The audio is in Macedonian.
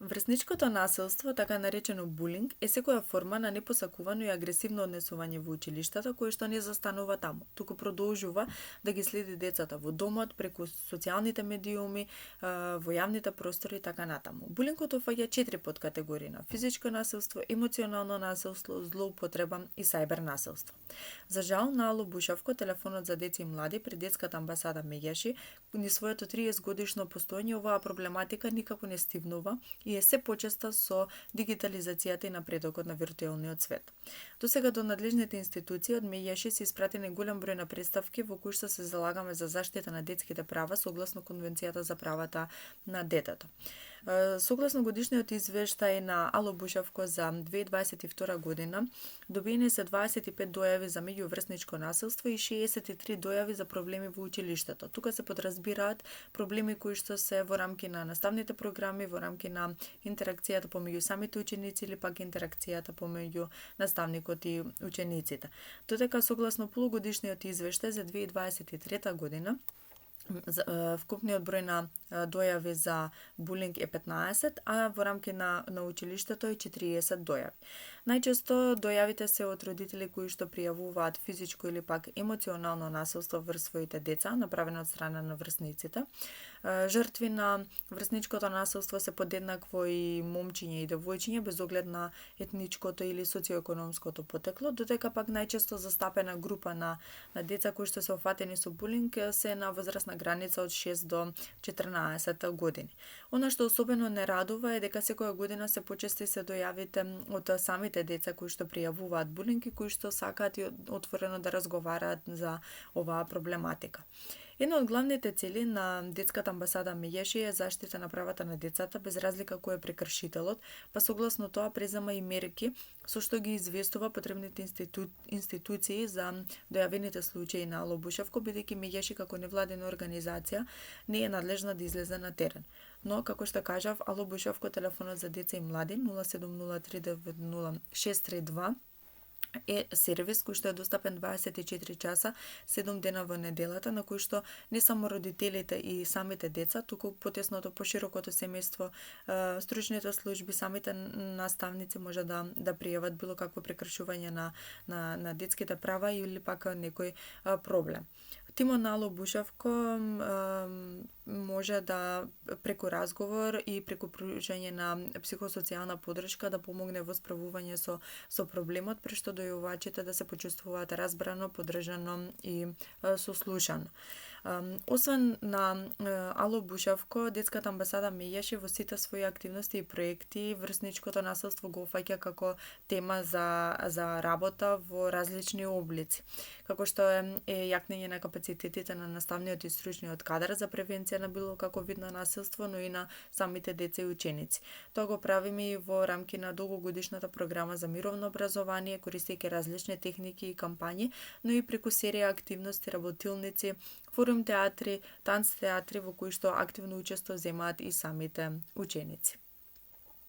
Врсничкото насилство, така наречено булинг, е секоја форма на непосакувано и агресивно однесување во училиштата, кое што не застанува таму, туку продолжува да ги следи децата во домот, преку социјалните медиуми, во јавните простори и така натаму. Булингот опфаќа 4 подкатегории на физичко насилство, емоционално насилство, злоупотреба и сајбер насилство. За жал, на Ало Бушавко, телефонот за деца и млади при детската амбасада Меѓаши, низ своето 30 годишно постоење оваа проблематика никако не стивнува и е се почеста со дигитализацијата и напредокот на виртуелниот свет. Досега до надлежните институции од Меѓаши се испратени голем број на представки во кои што се залагаме за заштита на детските права согласно Конвенцијата за правата на детето. Согласно годишниот извештај на Ало Бушавко за 2022 година, добиени се 25 дојави за меѓуврсничко насилство и 63 дојави за проблеми во училиштето. Тука се подразбираат проблеми кои што се во рамки на наставните програми, во рамки на интеракцијата помеѓу самите ученици или пак интеракцијата помеѓу наставникот и учениците. Додека согласно полугодишниот извештај за 2023 година, вкупниот број на дојави за булинг е 15, а во рамки на училиштето е 40 дојави. Најчесто дојавите се од родители кои што пријавуваат физичко или пак емоционално насилство врз своите деца, направено од страна на врсниците. Жртви на врсничкото насилство се подеднакво и момчиња и девојчиња без оглед на етничкото или социоекономското потекло, додека пак најчесто застапена група на деца кои што се офатени со булинг се на возрастна граница од 6 до 14 години. Она што особено не радува е дека секоја година се почести се дојавите од самите деца кои што пријавуваат булинг и кои што сакаат и отворено да разговараат за оваа проблематика. Една од главните цели на детската амбасада Меѓаши е заштита на правата на децата без разлика кој е прекршителот, па согласно тоа презема и мерки со што ги известува потребните институции за дојавените случаи на Ало Бушавко, бидејќи Меѓаши како невладина организација не е надлежна да излезе на терен. Но, како што кажав, Ало Бушавко, телефонот за деца и млади 0703900632 е сервис кој што е достапен 24 часа, 7 дена во неделата, на кој што не само родителите и самите деца, туку потесното, поширокото семејство, стручните служби, самите наставници може да пријават било какво прекршување на детските права или пак некој проблем. Тимот на Ало Бушавко може да преку разговор и преку пружање на психосоцијална подршка да помогне во справување со проблемот, при што дојувачите да се почувствуваат разбрано, поддржано и сослушано. Освен на Ало Бушавко, детската амбасада Меѓаши во сите своји активности и проекти врсничкото насилство го опфаќа како тема за работа во различни облици, како што е јакнење на капацитетите на наставниот и стручниот кадар за превенција на било како вид на насилство, но и на самите деца и ученици. Тоа го правиме и во рамки на долгогодишната програма за мировно образование, користејќи различни техники и кампањи, но и преку серија активности, работилници, форум театри, танц театри во кои што активно учество земаат и самите ученици.